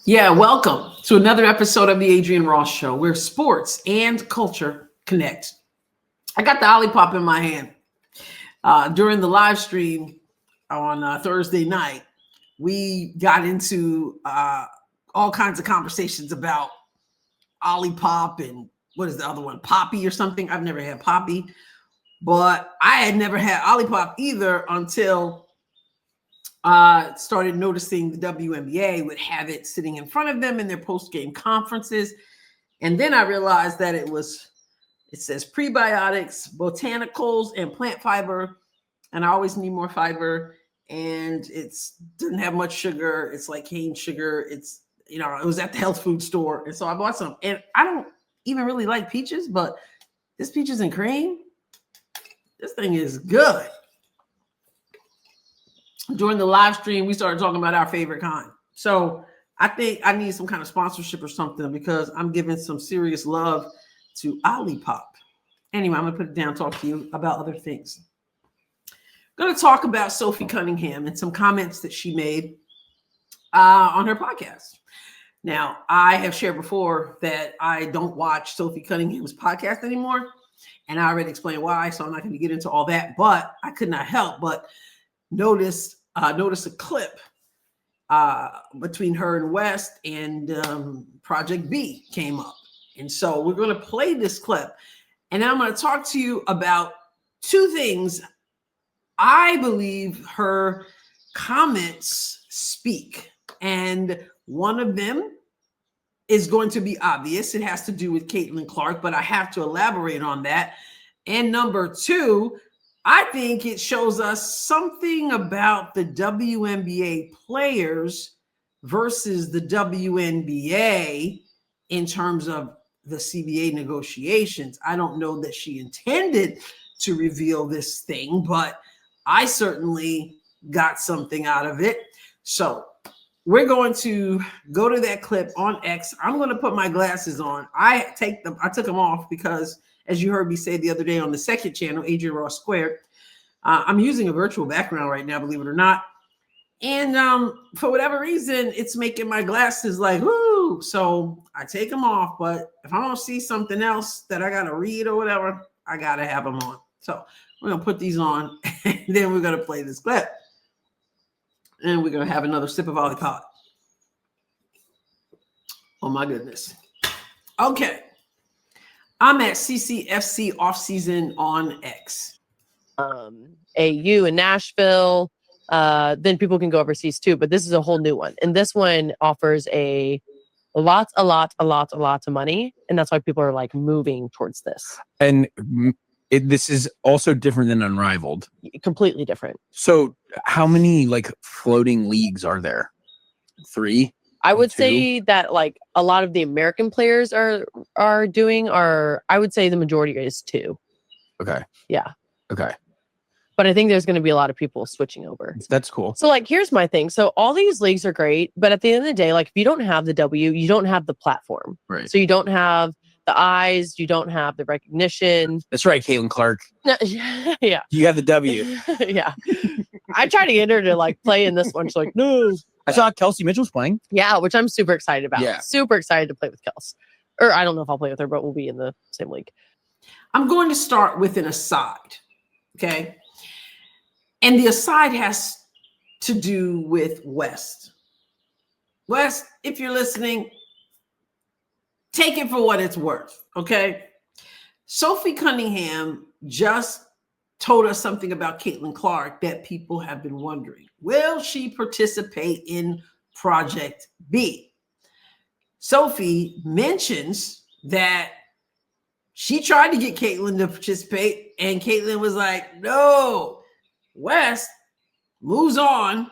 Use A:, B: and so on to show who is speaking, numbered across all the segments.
A: Yeah, welcome to another episode of the Adrienne Ross Show, where sports and culture connect. I got the Olipop in my hand. During the live stream on Thursday night, we got into all kinds of conversations about Olipop and what is the other one, Poppy or something. I've never had Poppy, but I had never had Olipop either until started noticing the WNBA would have it sitting in front of them in their post-game conferences. And then I realized that it says prebiotics, botanicals, and plant fiber. And I always need more fiber. And it doesn't have much sugar. It's like cane sugar. It was at the health food store. And so I bought some. And I don't even really like peaches, but this peaches and cream, this thing is good. During the live stream, we started talking about our favorite kind. So I think I need some kind of sponsorship or something because I'm giving some serious love to Olipop. Anyway, I'm going to put it down and talk to you about other things. I'm going to talk about Sophie Cunningham and some comments that she made on her podcast. Now, I have shared before that I don't watch Sophie Cunningham's podcast anymore, and I already explained why, so I'm not going to get into all that, but I could not help but notice a clip between her and West, and Project B came up. And so we're going to play this clip, and I'm going to talk to you about two things I believe her comments speak. And one of them is going to be obvious. It has to do with Caitlin Clark, but I have to elaborate on that. And number two, I think it shows us something about the WNBA players versus the WNBA in terms of the CBA negotiations. I don't know that she intended to reveal this thing, but I certainly got something out of it. So we're going to go to that clip on X. I'm going to put my glasses on. I took them off because, as you heard me say the other day on the second channel, Adrienne Ross Squared, I'm using a virtual background right now, believe it or not. And for whatever reason, it's making my glasses like, whoo. So I take them off. But if I don't see something else that I got to read or whatever, I got to have them on. So we're going to put these on, and then we're going to play this clip. And we're going to have another sip of Olipop. Oh, my goodness. Okay. I'm at CCFC offseason on X.
B: AU in Nashville. Then people can go overseas too, but this is a whole new one. And this one offers a lot of money. And that's why people are like moving towards this.
C: And this is also different than Unrivaled.
B: Completely different.
C: So how many like floating leagues are there? 3?
B: I would
C: 2?
B: say that like a lot of the American players are doing, or I would say the majority is 2.
C: Okay.
B: Yeah.
C: Okay.
B: But I think there's going to be a lot of people switching over.
C: That's cool.
B: So like, here's my thing. So all these leagues are great, but at the end of the day, like if you don't have the W, you don't have the platform.
C: Right.
B: So you don't have the eyes, you don't have the recognition.
C: That's right, Caitlin Clark.
B: Yeah.
C: You have the W.
B: Yeah. I tried to get her to like play in this one. She's like, no.
C: I saw Kelsey Mitchell's playing.
B: Yeah, which I'm super excited about.
C: Yeah.
B: Super excited to play with Kels. Or I don't know if I'll play with her, but we'll be in the same league.
A: I'm going to start with an aside. Okay. And the aside has to do with West. West, if you're listening, take it for what it's worth. Okay. Sophie Cunningham just told us something about Caitlin Clark that people have been wondering. Will she participate in Project B? Sophie mentions that she tried to get Caitlin to participate, and Caitlin was like, no. West moves on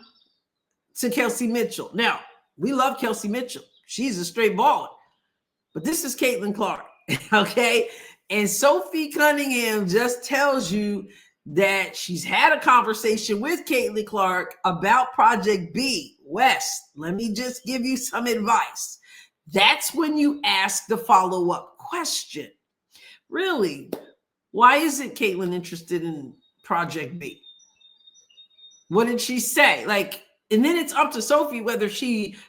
A: to Kelsey Mitchell. Now, we love Kelsey Mitchell. She's a straight baller. But this is Caitlin Clark, okay? And Sophie Cunningham just tells you that she's had a conversation with Caitlin Clark about Project B. West, let me just give you some advice. That's when you ask the follow-up question. Really, why isn't Caitlin interested in Project B? What did she say? Like, And then it's up to Sophie whether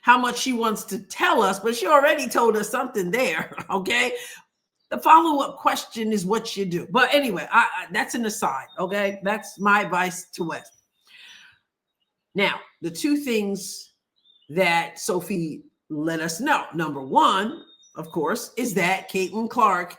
A: how much she wants to tell us, but she already told us something there, okay? The follow-up question is what you do. But anyway, that's an aside, okay? That's my advice to Wes. Now, the two things that Sophie let us know. Number one, of course, is that Caitlin Clark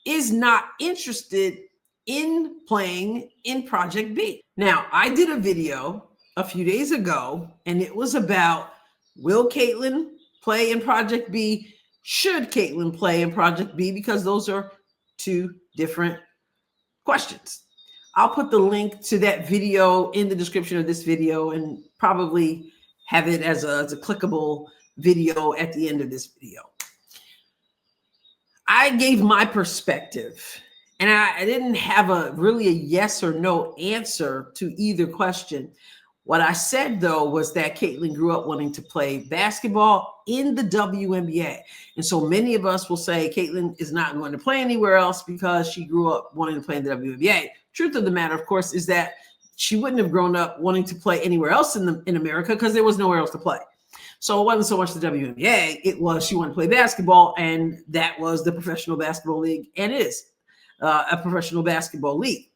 A: is not interested in playing in Project B. Now, I did a video a few days ago, and it was about, will Caitlin play in Project B? Should Caitlin play in Project B? Because those are two different questions. I'll put the link to that video in the description of this video and probably have it as a clickable video at the end of this video. I gave my perspective, and I didn't have really a yes or no answer to either question. What I said, though, was that Caitlin grew up wanting to play basketball in the WNBA. And so many of us will say Caitlin is not going to play anywhere else because she grew up wanting to play in the WNBA. Truth of the matter, of course, is that she wouldn't have grown up wanting to play anywhere else in America because there was nowhere else to play. So it wasn't so much the WNBA, it was she wanted to play basketball, and that was the Professional Basketball League, and is a professional basketball league.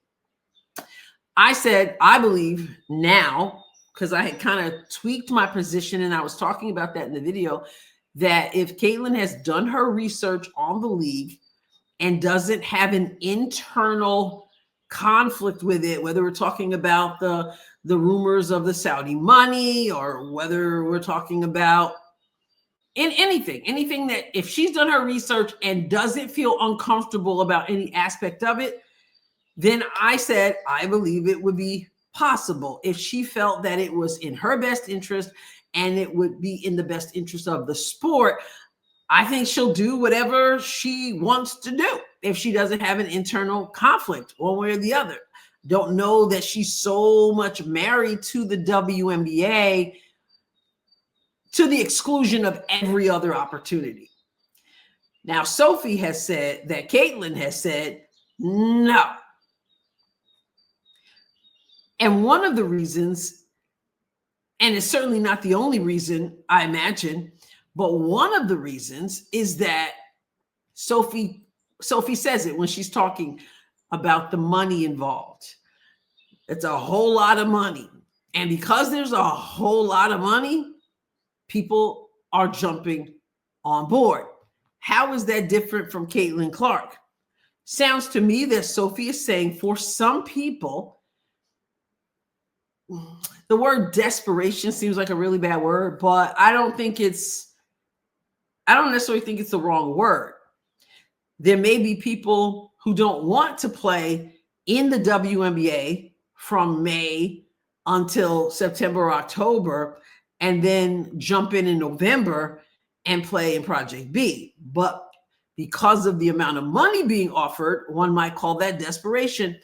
A: I said, I believe now, because I had kind of tweaked my position, and I was talking about that in the video, that if Caitlin has done her research on the league and doesn't have an internal conflict with it, whether we're talking about the rumors of the Saudi money, or whether we're talking about anything that if she's done her research and doesn't feel uncomfortable about any aspect of it, then I said, I believe it would be possible if she felt that it was in her best interest and it would be in the best interest of the sport. I think she'll do whatever she wants to do if she doesn't have an internal conflict one way or the other. Don't know that she's so much married to the WNBA to the exclusion of every other opportunity. Now, Sophie has said that Caitlin has said no. And one of the reasons, and it's certainly not the only reason, I imagine, but one of the reasons is that Sophie says it when she's talking about the money involved. It's a whole lot of money. And because there's a whole lot of money, people are jumping on board. How is that different from Caitlin Clark? Sounds to me that Sophie is saying for some people, the word desperation seems like a really bad word, but I don't necessarily think it's the wrong word. There may be people who don't want to play in the WNBA from May until September or October, and then jump in November and play in Project B. But because of the amount of money being offered, one might call that desperation,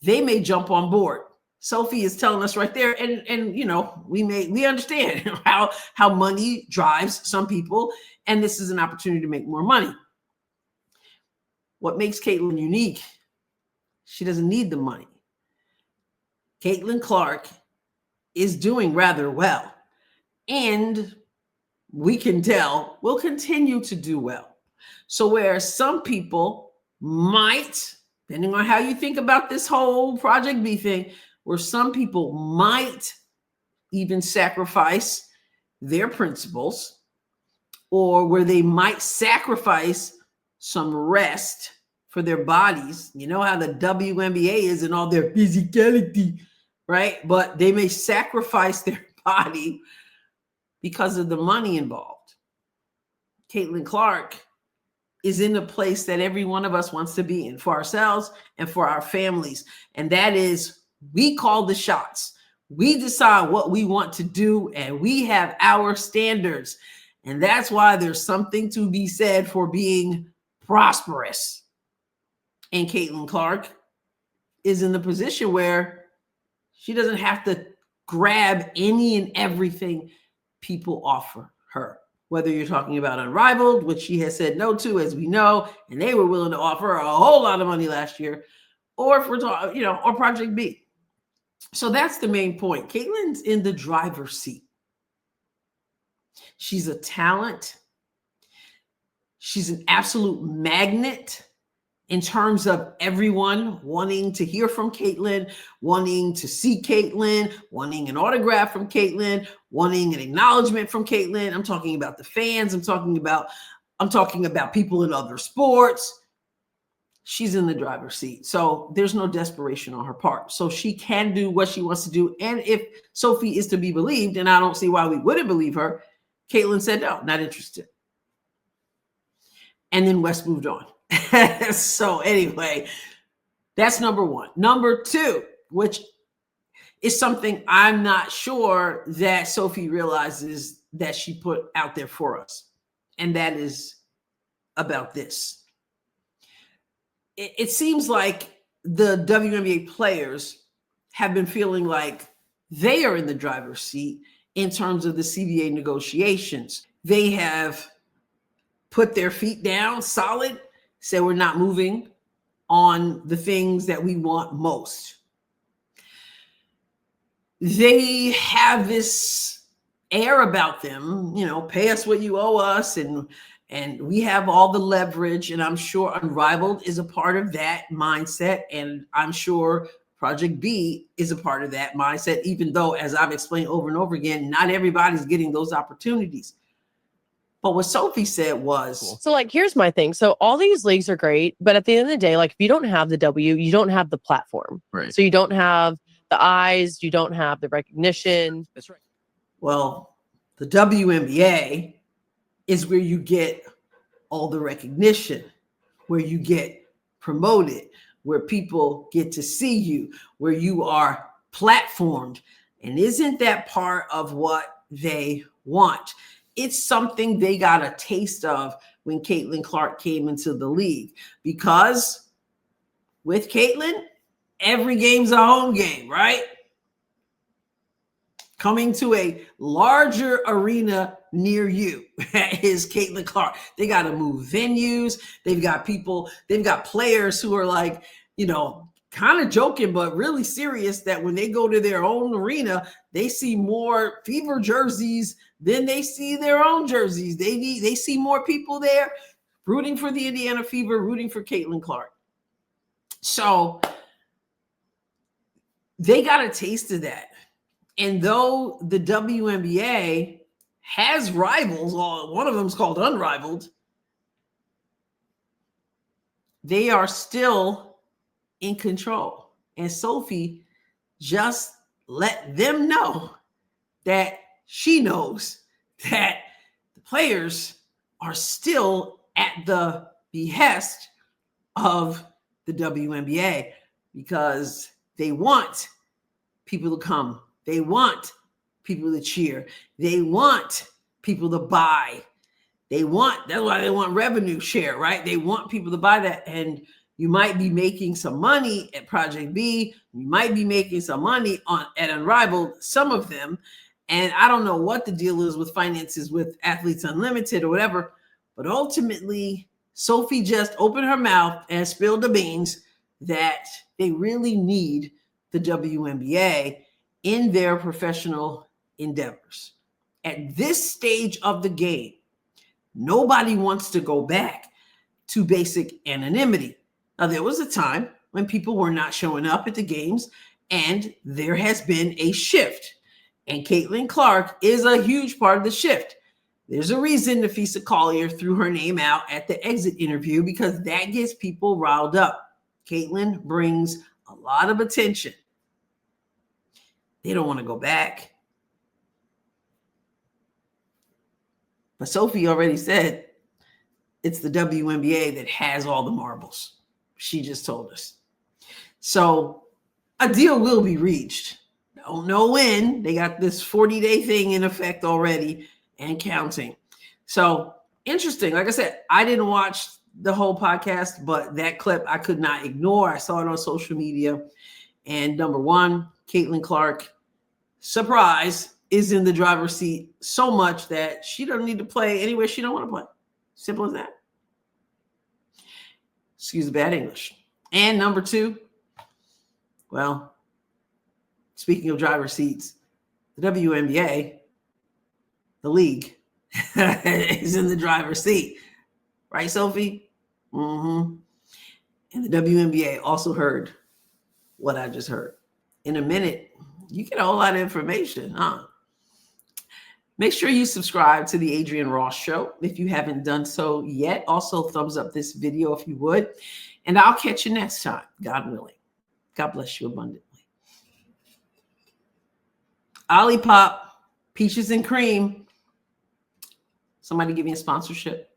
A: they may jump on board. Sophie is telling us right there, and you know, we understand how money drives some people, and this is an opportunity to make more money. What makes Caitlin unique? She doesn't need the money. Caitlin Clark is doing rather well, and we can tell will continue to do well. So whereas some people might, depending on how you think about this whole Project B thing, where some people might even sacrifice their principles, or where they might sacrifice some rest for their bodies. You know how the WNBA is and all their physicality, right? But they may sacrifice their body because of the money involved. Caitlin Clark is in a place that every one of us wants to be in for ourselves and for our families. And that is, we call the shots. We decide what we want to do, and we have our standards. And that's why there's something to be said for being prosperous. And Caitlin Clark is in the position where she doesn't have to grab any and everything people offer her. Whether you're talking about Unrivaled, which she has said no to, as we know, and they were willing to offer a whole lot of money last year, or if we're talking, or Project B. So that's the main point. Caitlin's in the driver's seat. She's a talent. She's an absolute magnet in terms of everyone wanting to hear from Caitlin, wanting to see Caitlin, wanting an autograph from Caitlin, wanting an acknowledgement from Caitlin. I'm talking about the fans. I'm talking about people in other sports. She's in the driver's seat. So there's no desperation on her part. So she can do what she wants to do. And if Sophie is to be believed, and I don't see why we wouldn't believe her, Caitlin said, no, not interested. And then West moved on. So anyway, that's number one. Number two, which is something I'm not sure that Sophie realizes that she put out there for us. And that is about this. It seems like the WNBA players have been feeling like they are in the driver's seat in terms of the CBA negotiations. They have put their feet down solid, said we're not moving on the things that we want most. They have this air about them, pay us what you owe us, and we have all the leverage, and I'm sure Unrivaled is a part of that mindset, and I'm sure Project B is a part of that mindset, even though, as I've explained over and over again, not everybody's getting those opportunities. But what Sophie said was...
B: So, here's my thing. So all these leagues are great, but at the end of the day, if you don't have the W, you don't have the platform.
C: Right.
B: So you don't have the eyes, you don't have the recognition.
C: That's right.
A: Well, the WNBA is where you get all the recognition, where you get promoted, where people get to see you, where you are platformed. And isn't that part of what they want? It's something they got a taste of when Caitlin Clark came into the league, because with Caitlin, every game's a home game, right? Coming to a larger arena near you is Caitlin Clark. They got to move venues. They've got players who are kind of joking, but really serious, that when they go to their own arena, they see more Fever jerseys than they see their own jerseys. They see more people there rooting for the Indiana Fever, rooting for Caitlin Clark. So they got a taste of that. And though the WNBA has rivals, one of them is called Unrivaled, they are still in control. And Sophie just let them know that she knows that the players are still at the behest of the WNBA, because they want people to come. They want people to cheer. They want people to buy. That's why they want revenue share, right? They want people to buy that. And you might be making some money at Project B. You might be making some money at Unrivaled, some of them. And I don't know what the deal is with finances with Athletes Unlimited or whatever. But ultimately, Sophie just opened her mouth and spilled the beans that they really need the WNBA in their professional endeavors. At this stage of the game, nobody wants to go back to basic anonymity. Now, there was a time when people were not showing up at the games, and there has been a shift. And Caitlin Clark is a huge part of the shift. There's a reason Nafisa Collier threw her name out at the exit interview, because that gets people riled up. Caitlin brings a lot of attention. They don't want to go back. But Sophie already said it's the WNBA that has all the marbles. She just told us. So a deal will be reached. Don't know when. They got this 40-day thing in effect already and counting. So interesting. Like I said, I didn't watch the whole podcast, but that clip I could not ignore. I saw it on social media. And number one, Caitlin Clark, surprise, is in the driver's seat so much that she doesn't need to play anywhere she don't want to play. Simple as that. Excuse the bad English. And number two, well, speaking of driver's seats, the WNBA, the league, is in the driver's seat. Right, Sophie? Mm-hmm. And the WNBA also heard what I just heard. In a minute, you get a whole lot of information, huh? Make sure you subscribe to the Adrienne Ross Show if you haven't done so yet. Also, thumbs up this video if you would. And I'll catch you next time, God willing. God bless you abundantly. Olipop, peaches and cream. Somebody give me a sponsorship.